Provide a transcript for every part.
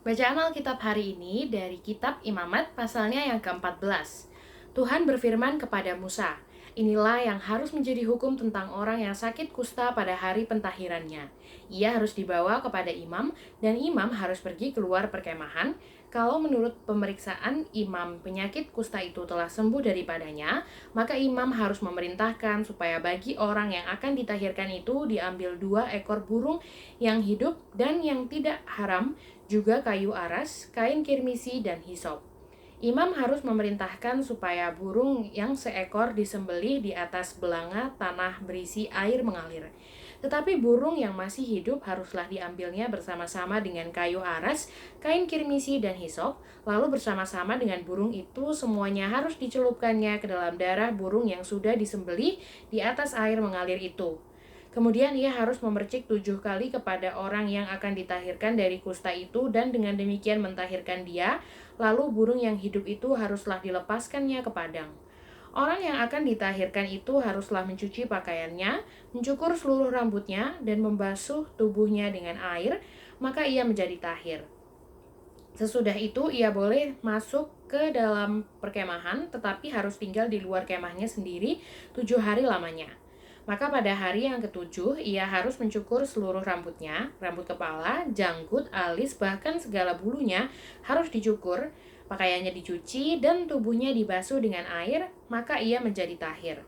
Bacaan Alkitab hari ini dari kitab Imamat pasalnya yang ke-14. Tuhan berfirman kepada Musa, "Inilah yang harus menjadi hukum tentang orang yang sakit kusta pada hari pentahirannya. Ia harus dibawa kepada imam, dan imam harus pergi keluar perkemahan. Kalau menurut pemeriksaan imam penyakit kusta itu telah sembuh daripadanya, maka imam harus memerintahkan supaya bagi orang yang akan ditahirkan itu diambil 2 ekor burung yang hidup dan yang tidak haram, juga kayu aras, kain kirmisi, dan hisop. Imam harus memerintahkan supaya burung yang seekor disembelih di atas belanga tanah berisi air mengalir. Tetapi burung yang masih hidup haruslah diambilnya bersama-sama dengan kayu aras, kain kirmisi, dan hisop, lalu bersama-sama dengan burung itu semuanya harus dicelupkannya ke dalam darah burung yang sudah disembelih di atas air mengalir itu. Kemudian ia harus memercik 7 kali kepada orang yang akan ditahirkan dari kusta itu, dan dengan demikian mentahirkan dia. Lalu burung yang hidup itu haruslah dilepaskannya ke padang. Orang yang akan ditahirkan itu haruslah mencuci pakaiannya, mencukur seluruh rambutnya, dan membasuh tubuhnya dengan air, maka ia menjadi tahir. Sesudah itu ia boleh masuk ke dalam perkemahan, tetapi harus tinggal di luar kemahnya sendiri 7 hari lamanya. Maka pada hari yang ketujuh, ia harus mencukur seluruh rambutnya, rambut kepala, janggut, alis, bahkan segala bulunya harus dicukur, pakaiannya dicuci, dan tubuhnya dibasuh dengan air, maka ia menjadi tahir.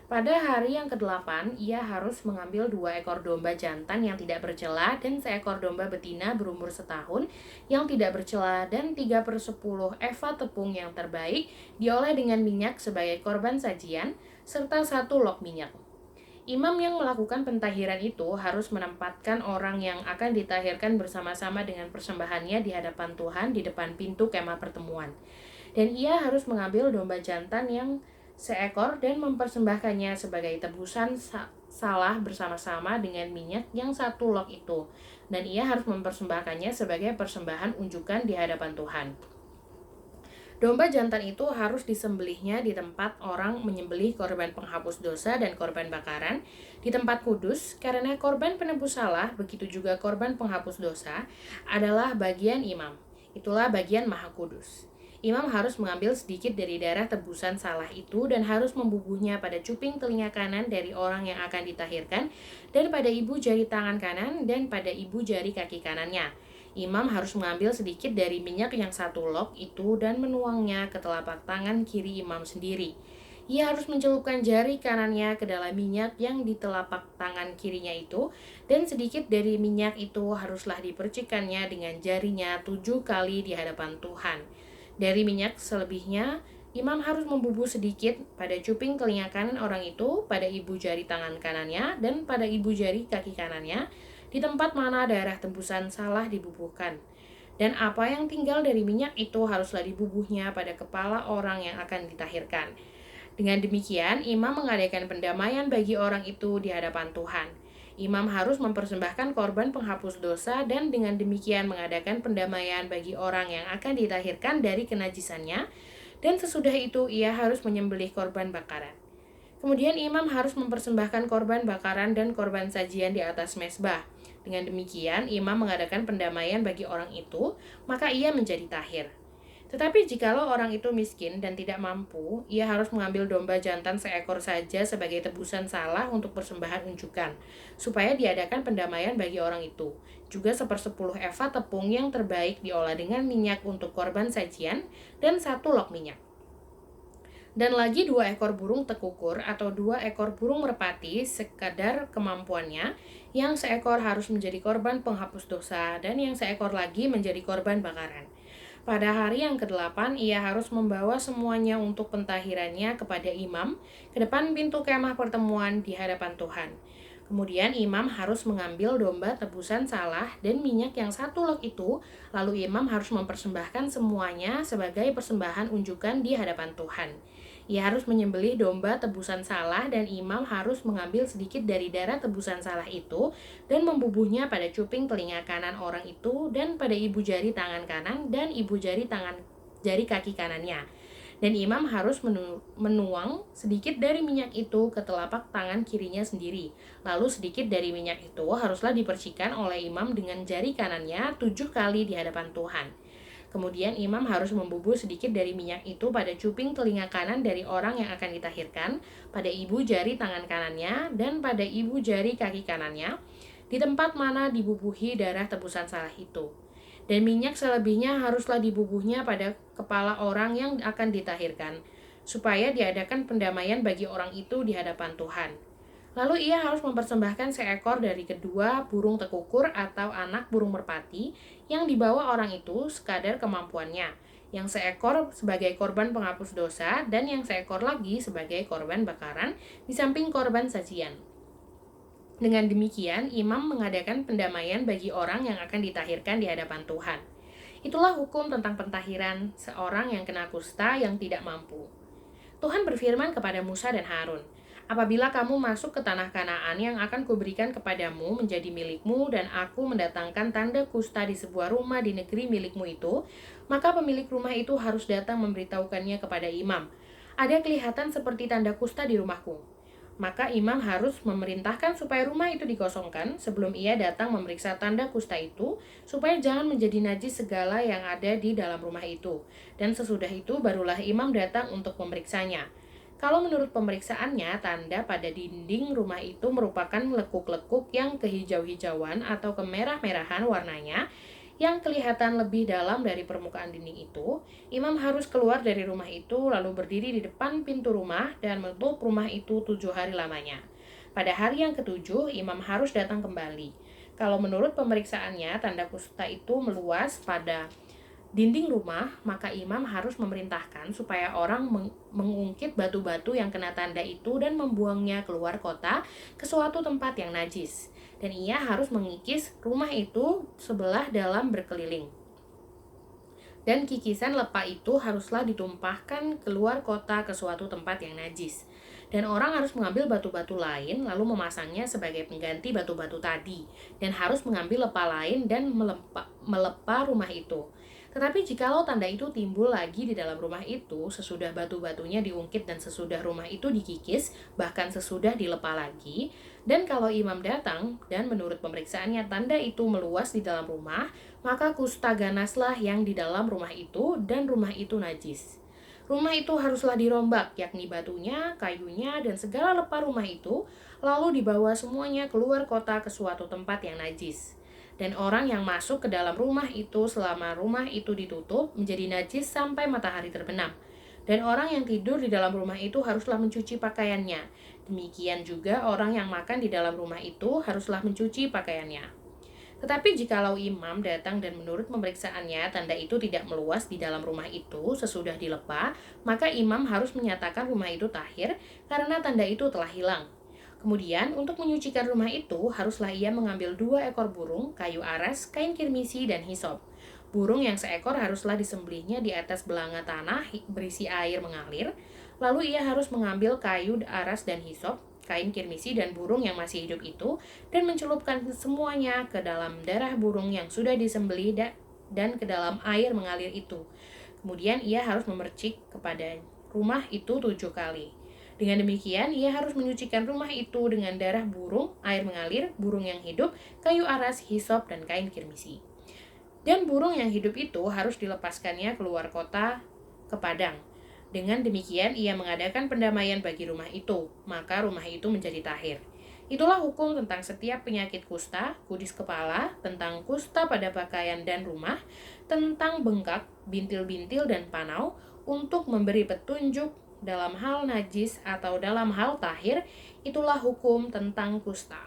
Pada hari yang ke-8, ia harus mengambil 2 ekor domba jantan yang tidak bercela dan seekor domba betina berumur setahun yang tidak bercela, dan 3/10 eva tepung yang terbaik diolah dengan minyak sebagai korban sajian, serta 1 log minyak. Imam yang melakukan pentahiran itu harus menempatkan orang yang akan ditahirkan bersama-sama dengan persembahannya di hadapan Tuhan di depan pintu kemah pertemuan. Dan ia harus mengambil domba jantan yang seekor dan mempersembahkannya sebagai tebusan salah bersama-sama dengan minyak yang 1 log itu. Dan ia harus mempersembahkannya sebagai persembahan unjukan di hadapan Tuhan. Domba jantan itu harus disembelihnya di tempat orang menyembelih korban penghapus dosa dan korban bakaran, di tempat kudus, karena korban penebus salah, begitu juga korban penghapus dosa, adalah bagian imam. Itulah bagian maha kudus. Imam harus mengambil sedikit dari darah tebusan salah itu dan harus membubuhnya pada cuping telinga kanan dari orang yang akan ditahirkan, dan pada ibu jari tangan kanan, dan pada ibu jari kaki kanannya. Imam harus mengambil sedikit dari minyak yang 1 log itu dan menuangnya ke telapak tangan kiri imam sendiri. Ia harus mencelupkan jari kanannya ke dalam minyak yang di telapak tangan kirinya itu, dan sedikit dari minyak itu haruslah dipercikkannya dengan jarinya 7 kali di hadapan Tuhan. Dari minyak selebihnya, imam harus membubuh sedikit pada cuping telinga kanan orang itu, pada ibu jari tangan kanannya, dan pada ibu jari kaki kanannya, di tempat mana darah tembusan salah dibubuhkan. Dan apa yang tinggal dari minyak itu haruslah dibubuhnya pada kepala orang yang akan ditahirkan. Dengan demikian, imam mengadakan pendamaian bagi orang itu di hadapan Tuhan. Imam harus mempersembahkan korban penghapus dosa, dan dengan demikian mengadakan pendamaian bagi orang yang akan ditahirkan dari kenajisannya, dan sesudah itu ia harus menyembelih korban bakaran. Kemudian imam harus mempersembahkan korban bakaran dan korban sajian di atas mezbah. Dengan demikian, imam mengadakan pendamaian bagi orang itu, maka ia menjadi tahir. Tetapi jikalau orang itu miskin dan tidak mampu, ia harus mengambil domba jantan seekor saja sebagai tebusan salah untuk persembahan unjukan, supaya diadakan pendamaian bagi orang itu. Juga 1/10 eva tepung yang terbaik diolah dengan minyak untuk korban sajian, dan 1 log minyak. Dan lagi 2 ekor burung tekukur atau 2 ekor burung merpati sekadar kemampuannya, yang seekor harus menjadi korban penghapus dosa, dan yang seekor lagi menjadi korban bakaran. Pada hari yang ke-8, ia harus membawa semuanya untuk pentahirannya kepada imam, ke depan pintu kemah pertemuan di hadapan Tuhan. Kemudian imam harus mengambil domba tebusan salah dan minyak yang 1 log itu, lalu imam harus mempersembahkan semuanya sebagai persembahan unjukan di hadapan Tuhan. Ia harus menyembelih domba tebusan salah, dan imam harus mengambil sedikit dari darah tebusan salah itu dan membubuhnya pada cuping telinga kanan orang itu, dan pada ibu jari tangan kanan dan ibu jari kaki kanannya. Dan imam harus menuang sedikit dari minyak itu ke telapak tangan kirinya sendiri. Lalu sedikit dari minyak itu haruslah dipercikan oleh imam dengan jari kanannya 7 kali di hadapan Tuhan. Kemudian imam harus membubuh sedikit dari minyak itu pada cuping telinga kanan dari orang yang akan ditahirkan, pada ibu jari tangan kanannya, dan pada ibu jari kaki kanannya, di tempat mana dibubuhi darah tebusan salah itu. Dan minyak selebihnya haruslah dibubuhnya pada kepala orang yang akan ditahirkan, supaya diadakan pendamaian bagi orang itu di hadapan Tuhan. Lalu ia harus mempersembahkan seekor dari kedua burung tekukur atau anak burung merpati yang dibawa orang itu sekadar kemampuannya, yang seekor sebagai korban penghapus dosa dan yang seekor lagi sebagai korban bakaran di samping korban sajian. Dengan demikian, imam mengadakan pendamaian bagi orang yang akan ditahirkan di hadapan Tuhan. Itulah hukum tentang pentahiran seorang yang kena kusta yang tidak mampu. Tuhan berfirman kepada Musa dan Harun, "Apabila kamu masuk ke tanah Kanaan yang akan kuberikan kepadamu menjadi milikmu dan aku mendatangkan tanda kusta di sebuah rumah di negeri milikmu itu, maka pemilik rumah itu harus datang memberitahukannya kepada imam. Ada kelihatan seperti tanda kusta di rumahku." Maka imam harus memerintahkan supaya rumah itu dikosongkan sebelum ia datang memeriksa tanda kusta itu, supaya jangan menjadi najis segala yang ada di dalam rumah itu. Dan sesudah itu barulah imam datang untuk memeriksanya. Kalau menurut pemeriksaannya, tanda pada dinding rumah itu merupakan lekuk-lekuk yang kehijau-hijauan atau kemerah-merahan warnanya, yang kelihatan lebih dalam dari permukaan dinding itu, imam harus keluar dari rumah itu lalu berdiri di depan pintu rumah dan menutup rumah itu 7 hari lamanya. Pada hari yang ketujuh, imam harus datang kembali. Kalau menurut pemeriksaannya, tanda kusta itu meluas pada dinding rumah, maka imam harus memerintahkan supaya orang mengungkit batu-batu yang kena tanda itu dan membuangnya keluar kota ke suatu tempat yang najis. Dan ia harus mengikis rumah itu sebelah dalam berkeliling. Dan kikisan lepa itu haruslah ditumpahkan keluar kota ke suatu tempat yang najis. Dan orang harus mengambil batu-batu lain lalu memasangnya sebagai pengganti batu-batu tadi, dan harus mengambil lepa lain dan melepa rumah itu. Tetapi jikalau tanda itu timbul lagi di dalam rumah itu sesudah batu-batunya diungkit dan sesudah rumah itu dikikis, bahkan sesudah dilepa lagi, dan kalau imam datang dan menurut pemeriksaannya tanda itu meluas di dalam rumah, maka kusta ganaslah yang di dalam rumah itu dan rumah itu najis. Rumah itu haruslah dirombak, yakni batunya, kayunya, dan segala lepa rumah itu, lalu dibawa semuanya keluar kota ke suatu tempat yang najis. Dan orang yang masuk ke dalam rumah itu selama rumah itu ditutup menjadi najis sampai matahari terbenam. Dan orang yang tidur di dalam rumah itu haruslah mencuci pakaiannya. Demikian juga orang yang makan di dalam rumah itu haruslah mencuci pakaiannya. Tetapi jikalau imam datang dan menurut pemeriksaannya tanda itu tidak meluas di dalam rumah itu sesudah dilepa, maka imam harus menyatakan rumah itu tahir karena tanda itu telah hilang. Kemudian, untuk menyucikan rumah itu, haruslah ia mengambil 2 ekor burung, kayu aras, kain kirmisi, dan hisop. Burung yang seekor haruslah disembelihnya di atas belanga tanah berisi air mengalir. Lalu ia harus mengambil kayu aras dan hisop, kain kirmisi, dan burung yang masih hidup itu, dan mencelupkan semuanya ke dalam darah burung yang sudah disembelih dan ke dalam air mengalir itu. Kemudian ia harus memercik kepada rumah itu 7 kali. Dengan demikian, ia harus menyucikan rumah itu dengan darah burung, air mengalir, burung yang hidup, kayu aras, hisop, dan kain kirmisi. Dan burung yang hidup itu harus dilepaskannya keluar kota ke padang. Dengan demikian, ia mengadakan pendamaian bagi rumah itu, maka rumah itu menjadi tahir. Itulah hukum tentang setiap penyakit kusta, kudis kepala, tentang kusta pada pakaian dan rumah, tentang bengkak, bintil-bintil, dan panau, untuk memberi petunjuk dalam hal najis atau dalam hal tahir. Itulah hukum tentang kusta.